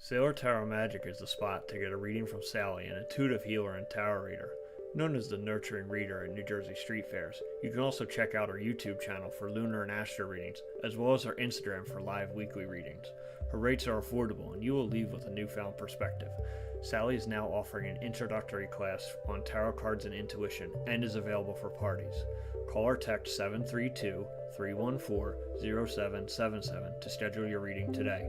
Sailor Tarot Magic is the spot to get a reading from Sally, an intuitive healer and tarot reader. Known as the Nurturing Reader at New Jersey street fairs, you can also check out our YouTube channel for lunar and astro readings, as well as our Instagram for live weekly readings. Her rates are affordable, and you will leave with a newfound perspective. Sally is now offering an introductory class on tarot cards and intuition, and is available for parties. Call or text 732-314-0777 to schedule your reading today.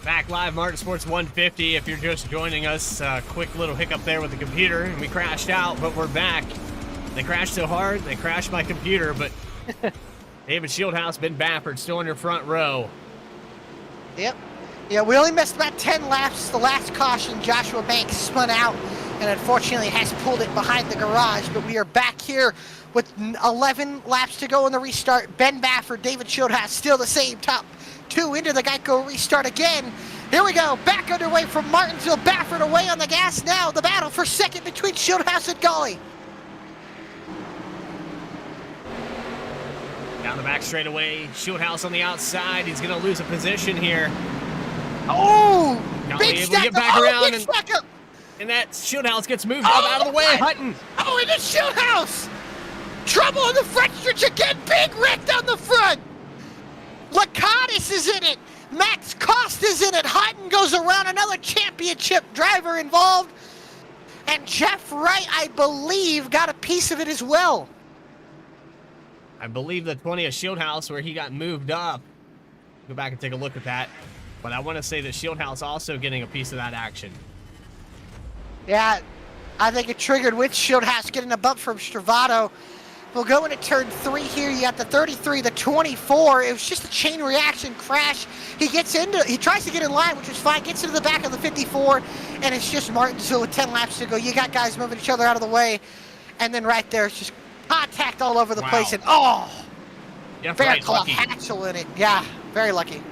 Back live, Martin Sports 150. If you're just joining us, quick little hiccup there with the computer, and we crashed out, but we're back. They crashed so hard, they crashed my computer, but David Shieldhouse, Ben Baffert, still in your front row. Yep. Yeah, we only missed about 10 laps. The last caution, Joshua Banks spun out, and unfortunately has pulled it behind the garage, but we are back here with 11 laps to go in the restart. Ben Baffert, David Shieldhouse, still the same top two into the Geico restart again. Here we go, back underway from Martinsville. Baffert away on the gas now. The battle for second between Shieldhouse and Gully. Down the back straightaway, Shieldhouse on the outside. He's going to lose a position here. Oh! Big stack get back around, and that Shieldhouse gets moved up out of the way. Hutton. Oh, and it's Shieldhouse! Trouble on the front stretch again. Big wreck down the front. Lacatus is in it. Max Cost is in it. Hutton goes around, another championship driver involved. And Jeff Wright, I believe, got a piece of it as well. I believe the 20 of Shieldhouse where he got moved up. Go back and take a look at that. But I want to say that Shieldhouse also getting a piece of that action. Yeah, I think it triggered with Shieldhouse getting a bump from Stravato. We'll go into turn 3 here. You got the 33, the 24. It was just a chain reaction crash. He tries to get in line, which is fine. Gets into the back of the 54, and it's just Martinsville with 10 laps to go. You got guys moving each other out of the way, and then right there, it's just contact all over the place. And yeah, Bear right, Claw lucky. Hatchel in it. Yeah, very lucky.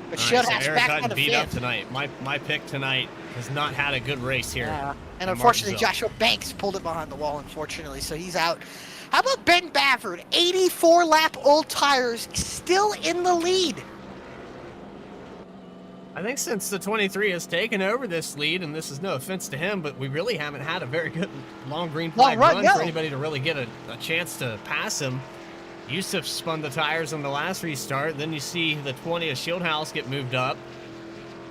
But Shieldhouse so back Hutton on the beat up fifth. tonight. My pick tonight has not had a good race here. Yeah. And in unfortunately, Martinsville. Joshua Banks pulled it behind the wall, unfortunately, so he's out. How about Ben Baffert? 84-lap old tires, still in the lead. I think since the 23 has taken over this lead, and this is no offense to him, but we really haven't had a very good long green flag run for anybody to really get a chance to pass him. Yusuf spun the tires on the last restart. Then you see the 20 of Shieldhouse get moved up.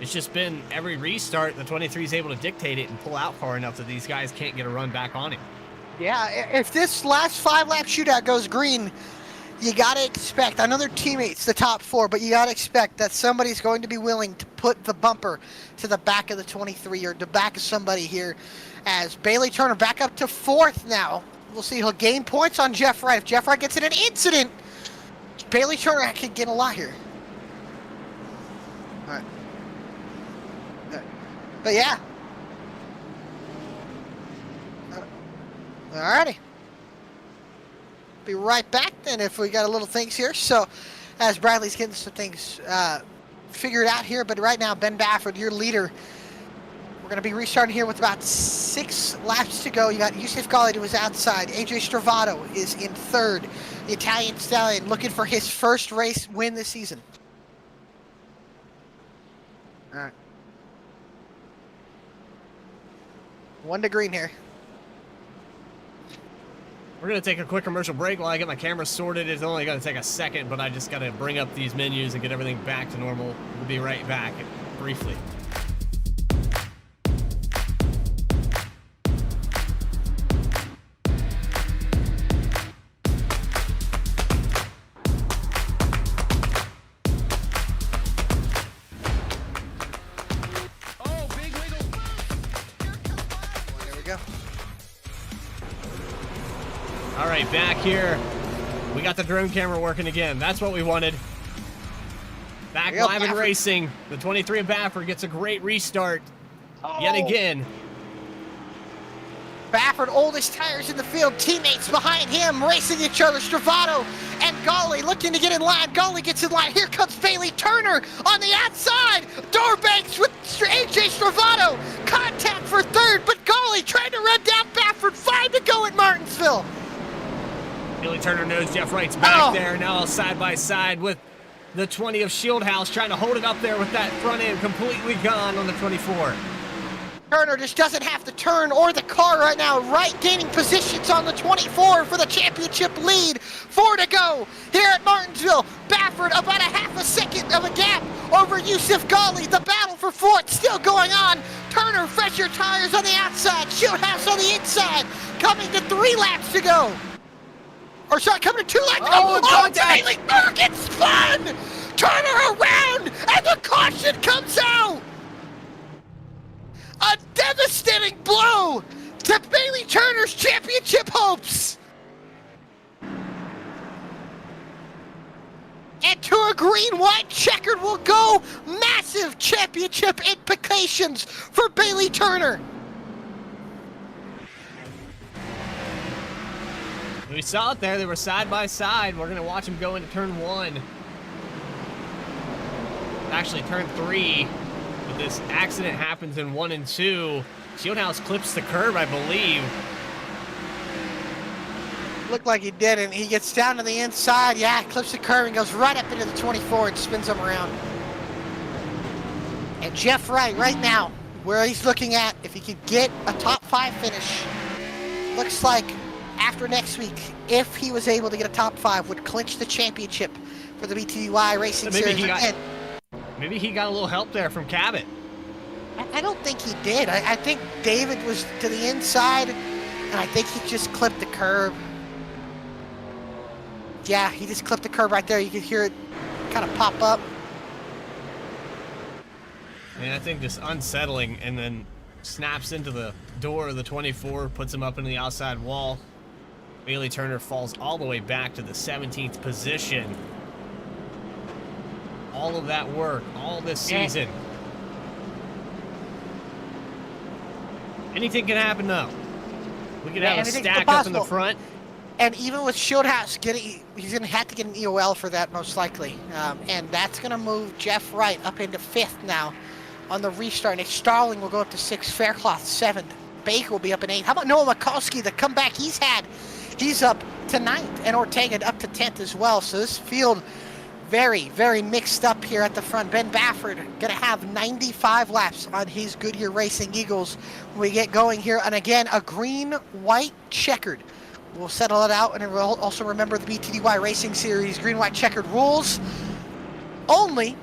It's just been every restart, the 23 is able to dictate it and pull out far enough that these guys can't get a run back on him. Yeah, if this last 5-lap shootout goes green, you got to expect, I know their teammates, the top 4, but you got to expect that somebody's going to be willing to put the bumper to the back of the 23 or the back of somebody here, as Bailey Turner back up to 4th now. We'll see, he'll gain points on Jeff Wright. If Jeff Wright gets in an incident, Bailey Turner can get a lot here. All right. But yeah. Alrighty. Be right back then if we got a little things here. So as Bradley's getting some things figured out here, but right now Ben Baffert, your leader. We're going to be restarting here with about 6 laps to go. You got Yusuf Ghali who was outside. AJ Stravato is in 3rd. The Italian Stallion looking for his first race win this season. All right. 1 to green here. We're going to take a quick commercial break while I get my camera sorted. It's only going to take a second, but I just got to bring up these menus and get everything back to normal. We'll be right back briefly. All right, back here. We got the drone camera working again. That's what we wanted. Back live and racing. The 23 of Baffert gets a great restart yet again. Baffert, oldest tires in the field. Teammates behind him racing each other. Stravato and Golly looking to get in line. Golly gets in line. Here comes Bailey Turner on the outside. Doorbanks with AJ Stravato. Contact for third, but Golly trying to run down Baffert. 5 to go at Martinsville. Bailey Turner knows Jeff Wright's back there. Now side by side with the 20 of Shieldhouse, trying to hold it up there with that front end completely gone on the 24. Turner just doesn't have to turn or the car right now. Wright gaining positions on the 24 for the championship lead. 4 to go here at Martinsville. Baffert about a half a second of a gap over Yusuf Ghali. The battle for fourth still going on. Turner, fresher tires on the outside. Shieldhouse on the inside. Coming to 3 laps to go. Or sorry, coming to 2 laps. Bailey Turner gets spun! Turner around, and the caution comes out! A devastating blow to Bailey Turner's championship hopes! And to a green-white checkered will go. Massive championship implications for Bailey Turner. We saw it there. They were side by side. We're going to watch them go into turn 1. Actually, turn 3. But this accident happens in 1 and 2. Shieldhouse clips the curb, I believe. Looked like he did, and he gets down to the inside. Yeah, clips the curb and goes right up into the 24 and spins him around. And Jeff Wright, right now, where he's looking at, if he could get a top 5 finish, looks like after next week, if he was able to get a top 5, would clinch the championship for the BTDY Racing Series. Maybe he got a little help there from Cabot. I don't think he did. I think David was to the inside, and I think he just clipped the curb. Yeah, he just clipped the curb right there. You could hear it kind of pop up. And I think just unsettling, and then snaps into the door of the 24, puts him up into the outside wall. Bailey Turner falls all the way back to the 17th position. All of that work, all this season. Anything can happen though. We could have a stack up in the front. And even with Shieldhouse he's going to have to get an EOL for that most likely. And that's going to move Jeff Wright up into 5th now on the restart. Nick Starling will go up to 6th, Faircloth 7th. Baker will be up in 8th. How about Noah Mikulski, the comeback he's had? He's up to 9th, and Ortega up to 10th as well. So this field very, very mixed up here at the front. Ben Baffert going to have 95 laps on his Goodyear Racing Eagles when we get going here. And again, a green-white checkered. We'll settle it out, and we'll also remember the BTDY Racing Series green-white checkered rules. Only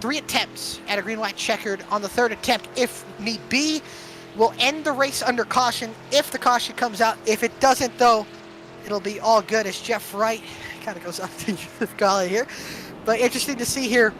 3 attempts at a green-white checkered on the 3rd attempt, if need be. We'll end the race under caution if the caution comes out. If it doesn't, though, it'll be all good as Jeff Wright kind of goes up to Yusuf Ghali here. But interesting to see here.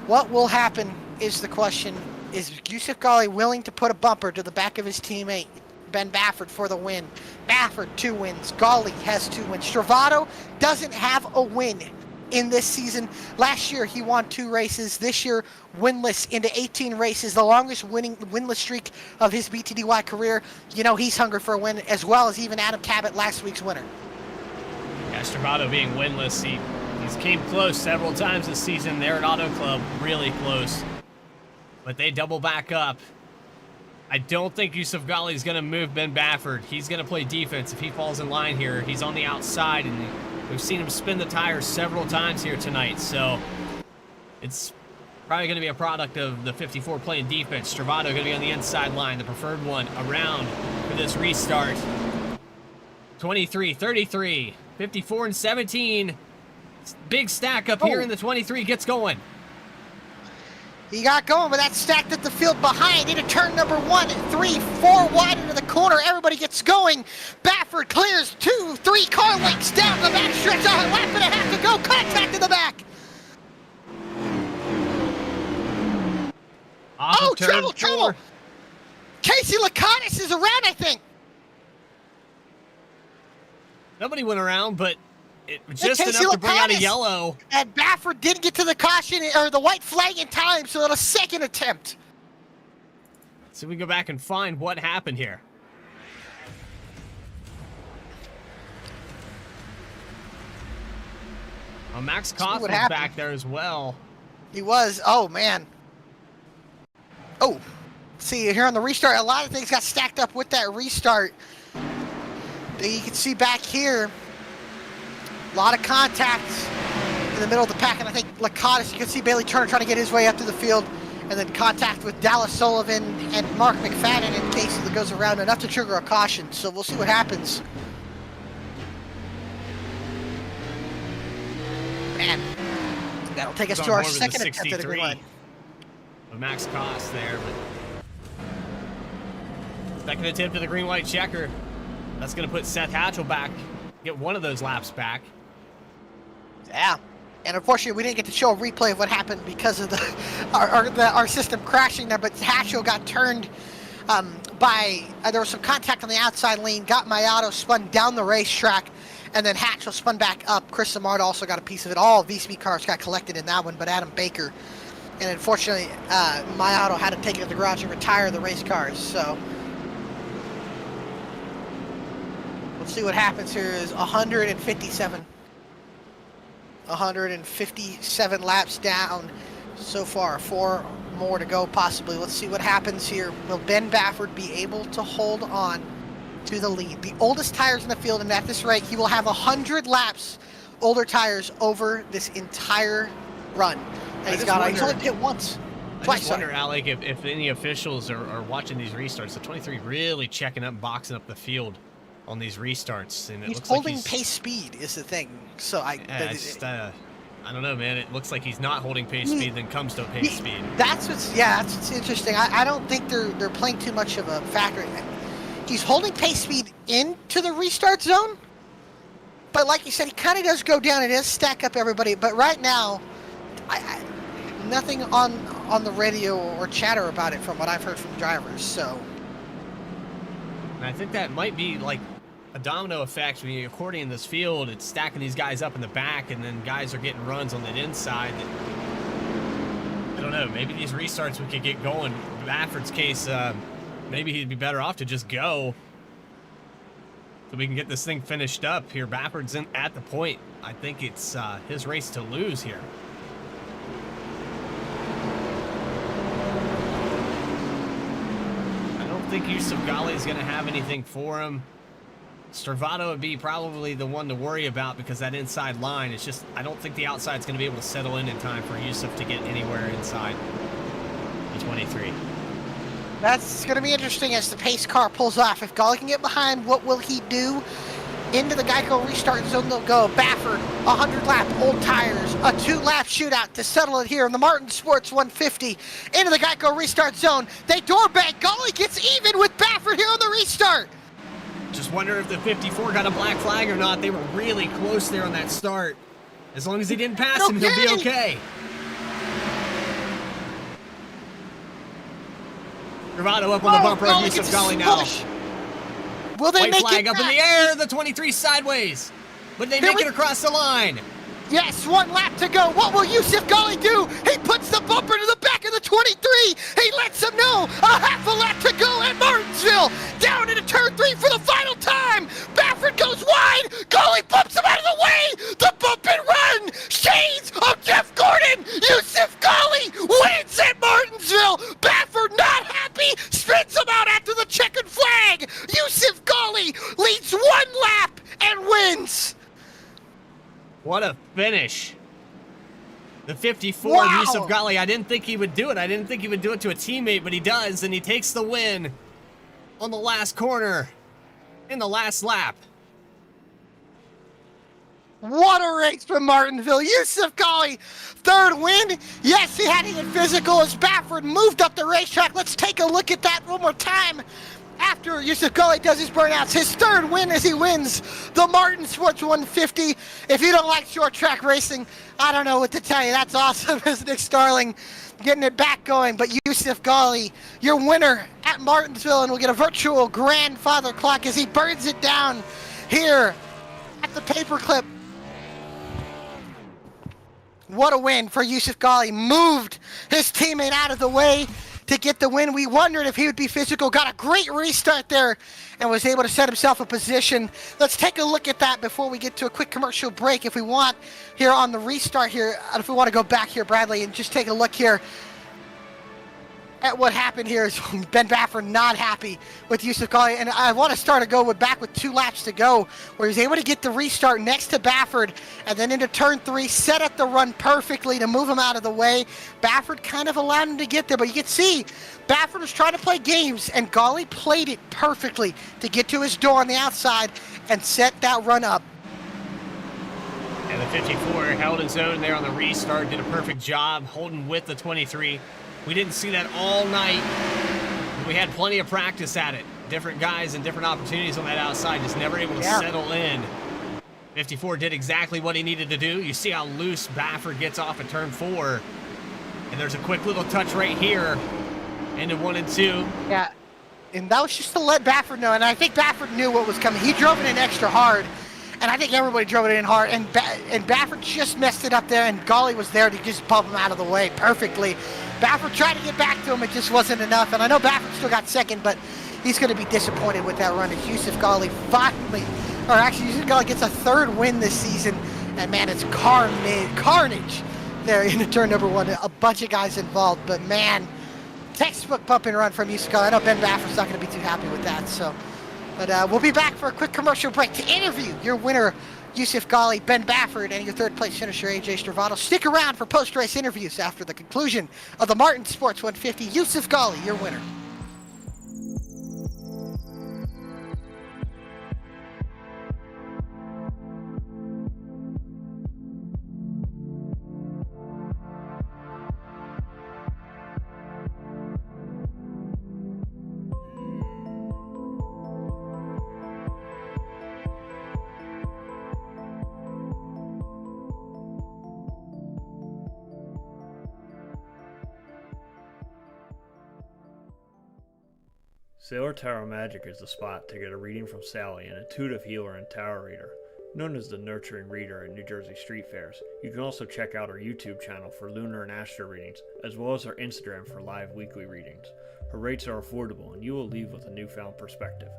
What will happen is the question. Is Yusuf Ghali willing to put a bumper to the back of his teammate, Ben Baffert, for the win? Baffert, 2 wins. Ghali has 2 wins. Stravato doesn't have a win in this season. Last year, he won 2 races. This year, winless into 18 races, the longest winless streak of his BTDY career. You know, he's hungry for a win, as well as even Adam Cabot, last week's winner. Yeah, Stravato being winless, he's came close several times this season. They're at Auto Club, really close. But they double back up. I don't think Yusuf Ghali is going to move Ben Baffert. He's going to play defense if he falls in line here. He's on the outside, and we've seen him spin the tires several times here tonight. So it's Probably going to be a product of the 54 playing defense. Stravato going to be on the inside line, the preferred one, around for this restart. 23, 33, 54 and 17. Big stack up here in the 23 gets going. He got going, but that's stacked at the field behind into turn number 1, 3, 4 wide into the corner. Everybody gets going. Baffert clears 2, 3 car lengths down the back stretch. A lap and a half to go. Contact in the back. Oh, trouble. Casey Lakatos is around, I think. Nobody went around, but it was just enough to bring out a yellow. And Baffert didn't get to the caution or the white flag in time, so a second attempt. So we go back and find what happened here. Well, Max Koff was back there as well. He was. Oh, man. Oh, see here on the restart, a lot of things got stacked up with that restart. You can see back here, a lot of contacts in the middle of the pack, and I think Lakatos, you can see Bailey Turner trying to get his way up to the field, and then contact with Dallas Sullivan and Mark McFadden in case that goes around, enough to trigger a caution. So we'll see what happens. Man, that'll take us to our second attempt at a green line. Max Koss there, but second attempt at the green-white checker. That's going to put Seth Hatchell back, get one of those laps back. Yeah, and unfortunately we didn't get to show a replay of what happened because of our system crashing there, but Hatchell got turned there was some contact on the outside lane, got Mayato, spun down the racetrack, and then Hatchell spun back up. Chris Samard also got a piece of it. All VSPEED cars got collected in that one, but Adam Baker. And unfortunately, Mayato had to take it to the garage and retire the race cars. So we'll see what happens here. Is 157 laps down so far. 4 more to go possibly. Let's see what happens here. Will Ben Baffert be able to hold on to the lead? The oldest tires in the field, and at this rate, he will have 100 laps older tires over this entire run. He's only hit once. I just wonder, Alec, if any officials are watching these restarts. The 23 really checking up and boxing up the field on these restarts. And he's holding pace speed is the thing. So I don't know, man. It looks like he's not holding pace speed, then comes to pace speed. That's what's interesting. I don't think they're playing too much of a factor. He's holding pace speed into the restart zone. But like you said, he kind of does go down. It does stack up everybody. But right now, nothing on the radio or chatter about it from what I've heard from drivers. So, and I think that might be like a domino effect when you're accordion this field. It's stacking these guys up in the back, and then guys are getting runs on the inside. I don't know. Maybe these restarts we could get going. In Baffert's case, maybe he'd be better off to just go, so we can get this thing finished up here. Baffert's at the point. I think it's his race to lose here. I don't think Yusuf Ghali is going to have anything for him. Stravato would be probably the one to worry about because that inside line is just, I don't think the outside's going to be able to settle in time for Yusuf to get anywhere inside the 23. That's going to be interesting as the pace car pulls off. If Ghali can get behind, what will he do? Into the Geico restart zone they'll go. Baffert, 100 lap, old tires, a 2-lap shootout to settle it here in the Martin Sports 150. Into the Geico restart zone. They door bank. Ghali gets even with Baffert here on the restart. Just wonder if the 54 got a black flag or not. They were really close there on that start. As long as he didn't pass him, he'll be okay. Bravado up on the bumper of Yusuf Ghali now. Will they make flag up in the air, the 23 sideways. But they make it across the line. Yes, 1 lap to go. What will Yusuf Ghali do? He puts the bumper to the back of the 23. He lets them know a half a lap to go at Martinsville. Down into turn 3 for the final time. Baffert goes wide. Ghali bumps him out of the way. The bump and run. Shades of Jeff Gordon. Yusuf Ghali wins at Martinsville. Baffert not happy. Spins him out after the checkered flag. Yusuf Ghali leads 1 lap and wins. What a finish. The 54, Wow. Yusuf Ghali, I didn't think he would do it. I didn't think he would do it to a teammate, but he does, and he takes the win on the last corner in the last lap. What a race from Martinsville. Yusuf Ghali, third win. Yes, he had to get physical as Baffert moved up the racetrack. Let's take a look at that one more time. After Yusuf Ghali does his burnouts, his third win as he wins the Martin Sports 150. If you don't like short track racing, I don't know what to tell you. That's awesome as Nick Starling getting it back going. But Yusuf Ghali, your winner at Martinsville, and we'll get a virtual grandfather clock as he burns it down here at the paperclip. What a win for Yusuf Ghali. Moved his teammate out of the way to get the win. We wondered if he would be physical. Got a great restart there and was able to set himself a position. Let's take a look at that before we get to a quick commercial break. If we want here on the restart here, if we want to go back here, Bradley, and just take a look here at what happened here is Ben Baffert not happy with Yusuf Ghali. And I want to start back with 2 laps to go, where he's able to get the restart next to Baffert and then into turn 3, set up the run perfectly to move him out of the way. Baffert kind of allowed him to get there, but you can see Baffert was trying to play games, and Ghali played it perfectly to get to his door on the outside and set that run up. And the 54 held his own there on the restart, did a perfect job holding with the 23. We didn't see that all night. We had plenty of practice at it. Different guys and different opportunities on that outside, just never able to settle in. 54 did exactly what he needed to do. You see how loose Baffert gets off at turn 4. And there's a quick little touch right here into 1 and 2. Yeah, and that was just to let Baffert know. And I think Baffert knew what was coming. He drove it in extra hard. And I think everybody drove it in hard. And Baffert just messed it up there. And Ghali was there to just bump him out of the way perfectly. Baffert tried to get back to him, it just wasn't enough. And I know Baffert still got second, but he's going to be disappointed with that run. And Yusuf Ghali Yusuf Ghali gets a 3rd win this season. And man, it's carnage there in turn number 1. A bunch of guys involved, but man, textbook bump and run from Yusuf Ghali. I know Ben Baffert's not going to be too happy with that. So, but we'll be back for a quick commercial break to interview your winner, Yusuf Ghali, Ben Baffert, and your 3rd place finisher, AJ Stravado. Stick around for post-race interviews after the conclusion of the Martin Sports 150. Yusuf Ghali, your winner. Sailor Tarot Magic is the spot to get a reading from Sally, an intuitive healer and tarot reader, known as the Nurturing Reader at New Jersey Street Fairs. You can also check out our YouTube channel for lunar and astro readings, as well as our Instagram for live weekly readings. Her rates are affordable, and you will leave with a newfound perspective.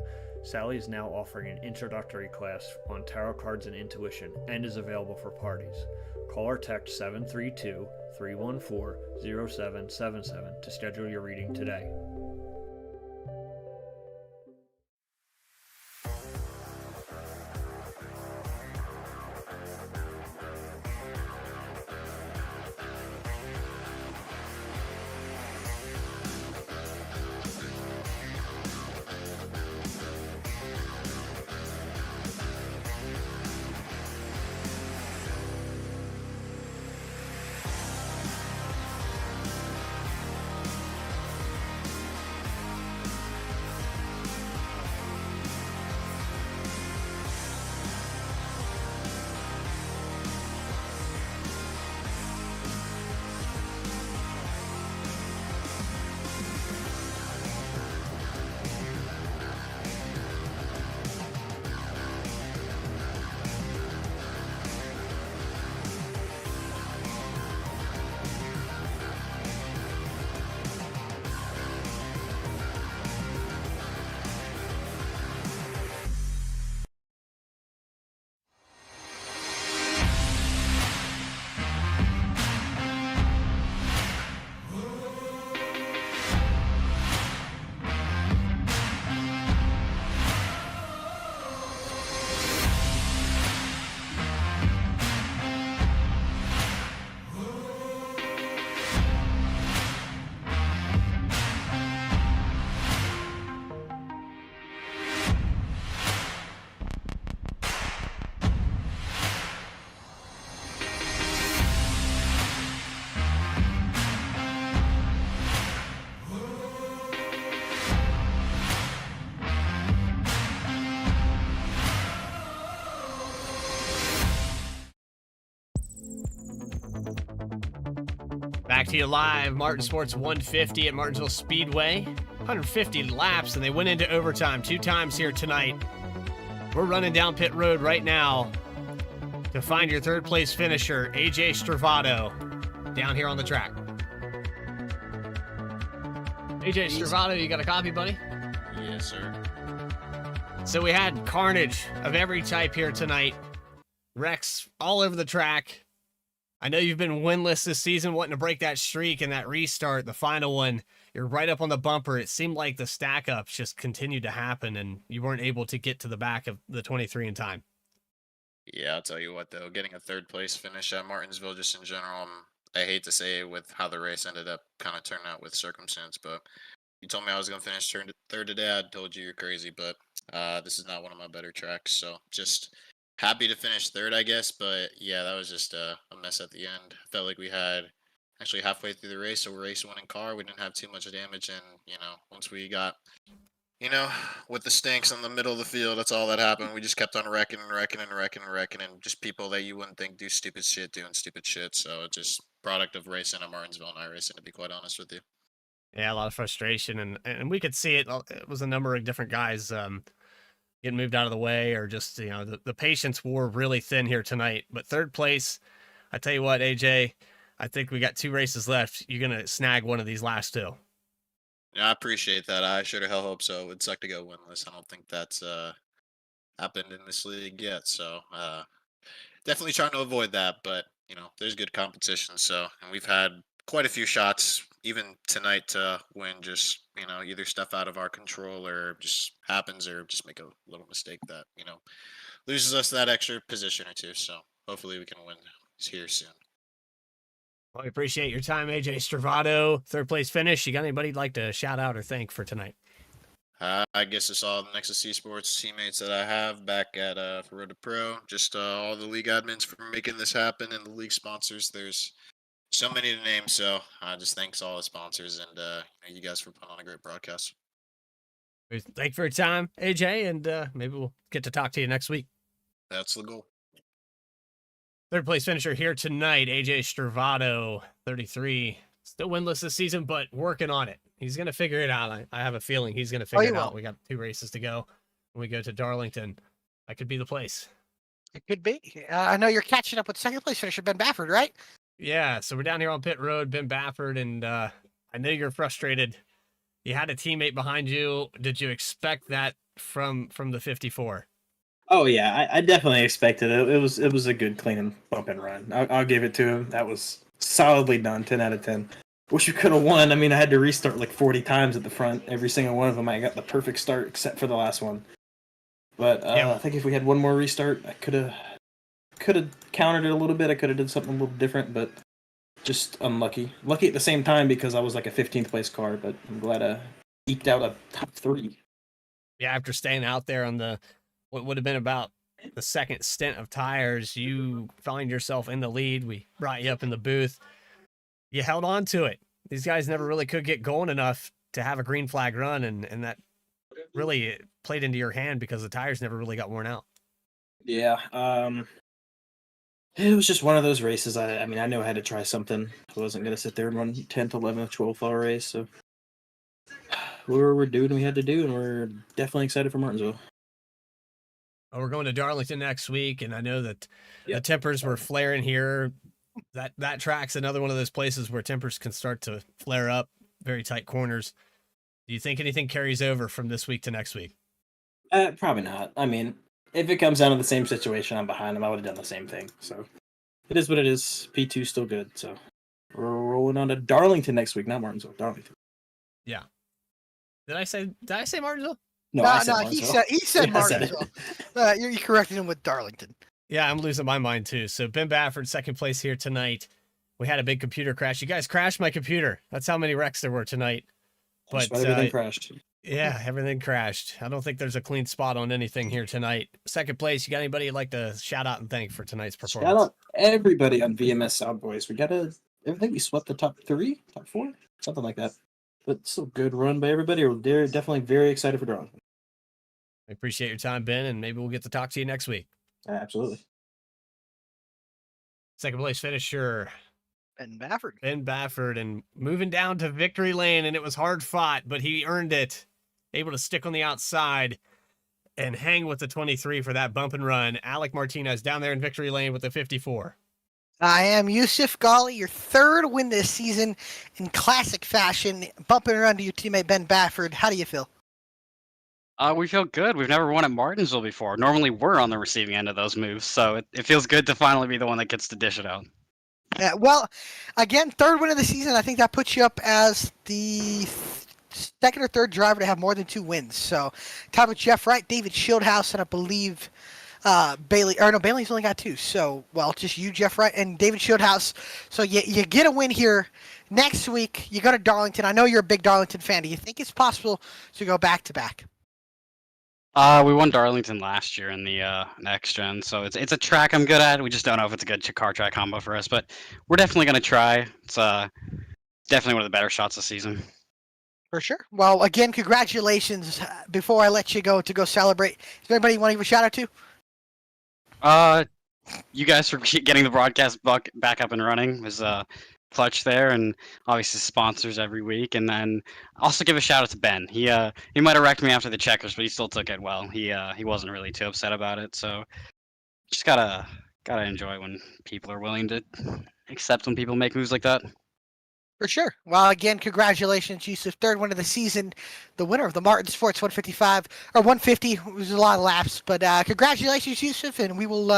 Sally is now offering an introductory class on tarot cards and intuition, and is available for parties. Call or text 732-314-0777 to schedule your reading today. to you live. Martin Sports 150 at Martinsville Speedway. 150 laps, and they went into overtime 2 times here tonight. We're running down pit road right now to find your third place finisher, AJ Stravato, down here on the track. AJ Stravato, you got a copy, buddy? Yes, sir. So we had carnage of every type here tonight. Wrecks all over the track. I know you've been winless this season, wanting to break that streak, and that restart, the final one, you're right up on the bumper. It seemed like the stack-ups just continued to happen, and you weren't able to get to the back of the 23 in time. Yeah, I'll tell you what, though, getting a third place finish at Martinsville just in general, I hate to say it with how the race ended up kind of turning out with circumstance, but you told me I was going to finish third today. I told you you're crazy, but this is not one of my better tracks, so just happy to finish third, I guess, but yeah, that was just a mess at the end. Felt like we had actually halfway through the race, a race-winning car. We didn't have too much damage, and, once we got, with the stinks in the middle of the field, that's all that happened. We just kept on wrecking and wrecking and wrecking and wrecking, and just people that you wouldn't think do stupid shit doing stupid shit, so just product of racing at Martinsville and iRacing, to be quite honest with you. Yeah, a lot of frustration, and we could see it. It was a number of different guys getting moved out of the way, or just, the patience wore really thin here tonight. But third place, I tell you what, AJ, I think we got 2 races left. You're going to snag one of these last 2. Yeah, I appreciate that. I sure the hell hope so. It would suck to go winless. I don't think that's happened in this league yet, so definitely trying to avoid that. But, there's good competition, and we've had quite a few shots, even tonight, to win just, either stuff out of our control or just happens, or just make a little mistake that, loses us that extra position or 2. So hopefully we can win here soon. Well, I appreciate your time, AJ Stravato. Third place finish. You got anybody you'd like to shout out or thank for tonight? I guess it's all the Nexus Esports teammates that I have back at Road to Pro. Just all the league admins for making this happen, and the league sponsors. There's so many to name, so just thanks all the sponsors, and you guys for putting on a great broadcast. Thank you for your time, AJ, and maybe we'll get to talk to you next week. That's the goal. Third place finisher here tonight, AJ Stravato, 33. Still winless this season, but working on it. He's going to figure it out. I have a feeling he's going to figure it out. We got 2 races to go. When we go to Darlington, that could be the place. It could be. I know you're catching up with second place finisher Ben Bafford, right? Yeah, so we're down here on pit road, Ben Bafford, and I know you're frustrated. You had a teammate behind you. Did you expect that from the 54? Oh yeah, I definitely expected it. It was a good clean and bump and run. I'll give it to him. That was solidly done, 10 out of 10. Wish we could have won. I mean, I had to restart like 40 times at the front. Every single one of them, I got the perfect start except for the last one. But I think if we had one more restart, I could have countered it a little bit. I could have done something a little different, but just unlucky. Lucky at the same time because I was like a 15th place car, but I'm glad I eked out a top 3. Yeah, after staying out there on what would have been about the second stint of tires, you find yourself in the lead. We brought you up in the booth. You held on to it. These guys never really could get going enough to have a green flag run, and that really played into your hand because the tires never really got worn out. Yeah, it was just one of those races. I mean, I knew I had to try something. I wasn't going to sit there and run 10th, 11th, 12th all race, so we're doing what we had to do, and we're definitely excited for Martinsville. Well, we're going to Darlington next week, and I know that the tempers were flaring here. That track's another one of those places where tempers can start to flare up, very tight corners. Do you think anything carries over from this week to next week? Probably not. I mean, if it comes down to the same situation, I'm behind them. I would have done the same thing. So it is what it is. P2's still good. So we're rolling on to Darlington next week, not Martinsville. Darlington. Yeah. Did I say Martinsville? No, he said Martinsville. You corrected him with Darlington. Yeah, I'm losing my mind too. So Ben Bafford, second place here tonight. We had a big computer crash. You guys crashed my computer. That's how many wrecks there were tonight. But everything crashed. Yeah, everything crashed. I don't think there's a clean spot on anything here tonight. Second place, you got anybody you'd like to shout out and thank for tonight's performance? Shout out everybody on VMS Sound Boys. I think we swept the top 3, top 4, something like that. But still good run by everybody. We're definitely very excited for Darlington. I appreciate your time, Ben, and maybe we'll get to talk to you next week. Absolutely. Second place finisher, Ben Baffert. Ben Baffert, and moving down to victory lane, and it was hard fought, but he earned it. Able to stick on the outside and hang with the 23 for that bump and run. Alec Martinez down there in victory lane with the 54. I am Yusuf Ghali, your third win this season in classic fashion. Bump and run to your teammate Ben Baffert. How do you feel? We feel good. We've never won at Martinsville before. Normally, we're on the receiving end of those moves, so it feels good to finally be the one that gets to dish it out. Well, again, third win of the season. I think that puts you up as the second or third driver to have more than 2 wins. So, tied with Jeff Wright, David Shieldhouse, and I believe Bailey. Or no, Bailey's only got 2. So, well, just you, Jeff Wright, and David Shieldhouse. So you get a win here. Next week, you go to Darlington. I know you're a big Darlington fan. Do you think it's possible to go back to back? We won Darlington last year in the next gen, so it's a track I'm good at. We just don't know if it's a good car track combo for us, but we're definitely gonna try. It's definitely one of the better shots this season. For sure. Well, again, congratulations. Before I let you go to go celebrate, is there anybody you want to give a shout out to? You guys for getting the broadcast back up and running was clutch there, and obviously sponsors every week. And then also give a shout out to Ben. He might have wrecked me after the checkers, but he still took it well. He wasn't really too upset about it. So just gotta enjoy when people are willing to accept when people make moves like that. For sure. Well, again, congratulations, Yusuf. Third win of the season. The winner of the Martin Sports 155 or 150. It was a lot of laps, but congratulations, Yusuf, and we will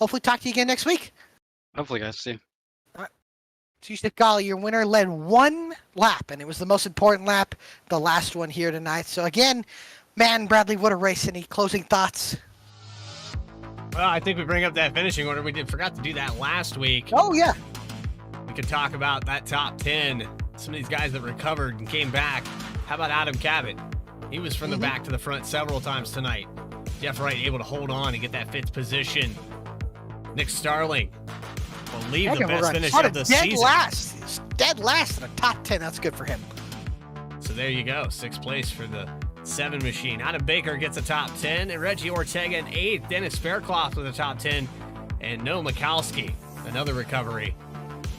hopefully talk to you again next week. Hopefully, guys. See you. Yusuf Ghali, your winner, led 1 lap, and it was the most important lap, the last one here tonight. So again, man, Bradley, what a race. Any closing thoughts? Well, I think we bring up that finishing order. We forgot to do that last week. Oh, yeah. We could talk about that top 10. Some of these guys that recovered and came back. How about Adam Cabot? He was from the back to the front several times tonight. Jeff Wright able to hold on and get that 5th position. Nick Starling will leave the best finish of the season. Dead last in the top 10. That's good for him. So there you go. 6th place for the 7 machine. Adam Baker gets a top 10. And Reggie Ortega in 8th. Dennis Faircloth with a top 10. And Noah Mikalski, another recovery.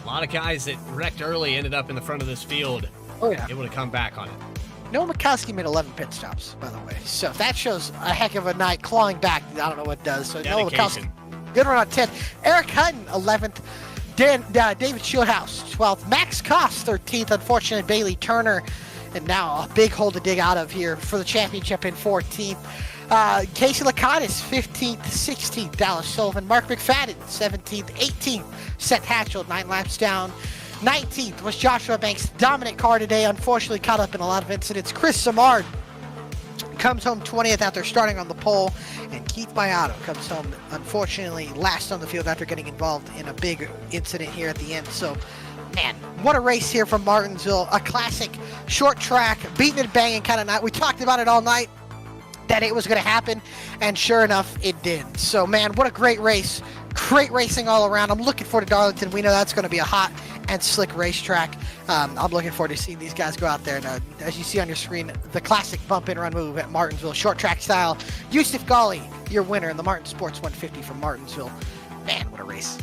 A lot of guys that wrecked early ended up in the front of this field. Oh, yeah. Able to come back on it. Noah Mikalski made 11 pit stops, by the way. So if that shows a heck of a night clawing back, I don't know what does. So Noah Mikalski, good run on 10th. Eric Hutton, 11th. David Shieldhouse, 12th. Max Koss, 13th. Unfortunately, Bailey Turner. And now a big hole to dig out of here for the championship in 14th. Casey Lakatis, 15th, 16th. Dallas Sullivan. Mark McFadden, 17th, 18th. Seth Hatchell, 9 laps down. 19th was Joshua Banks. Dominant car today, unfortunately caught up in a lot of incidents. Chris Samard comes home 20th after starting on the pole. And Keith Mayato comes home, unfortunately, last on the field after getting involved in a big incident here at the end. So, man, what a race here from Martinsville. A classic short track, beating and banging kind of night. We talked about it all night, that it was going to happen, and sure enough, it did. So, man, what a great race. Great racing all around. I'm looking forward to Darlington. We know that's going to be a hot and slick racetrack. I'm looking forward to seeing these guys go out there. And as you see on your screen, the classic bump and run move at Martinsville, short track style. Yusuf Ghali, your winner in the Martin Sports 150 from Martinsville. Man, what a race.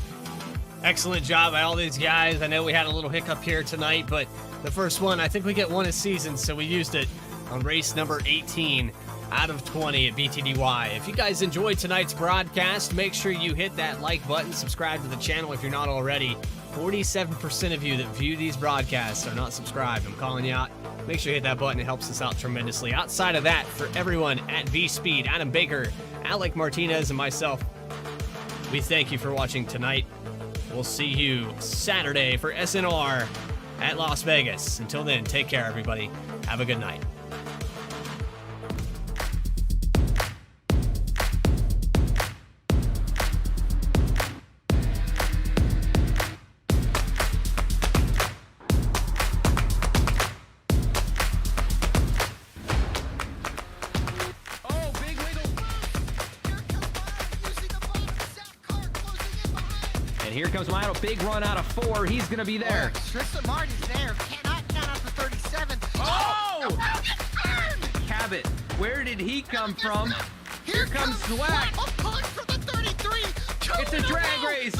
Excellent job by all these guys. I know we had a little hiccup here tonight, but the first one, I think we get one a season, so we used it on race number 18 out of 20 at BTDY. If you guys enjoyed tonight's broadcast, make sure you hit that like button, subscribe to the channel if you're not already. 47% of you that view these broadcasts are not subscribed. I'm calling you out. Make sure you hit that button. It helps us out tremendously. Outside of that, for everyone at VSPEED, Adam Baker, Alec Martinez, and myself, we thank you for watching tonight. We'll see you Saturday for SNR at Las Vegas. Until then, take care, everybody. Have a good night. Here comes Mayato, big run out of 4. He's going to be there. Tristan Martin's there. Cannot count out the 37. Oh! Cabot, where did he come from? Here comes Swack. A push for the 33. It's a drag race.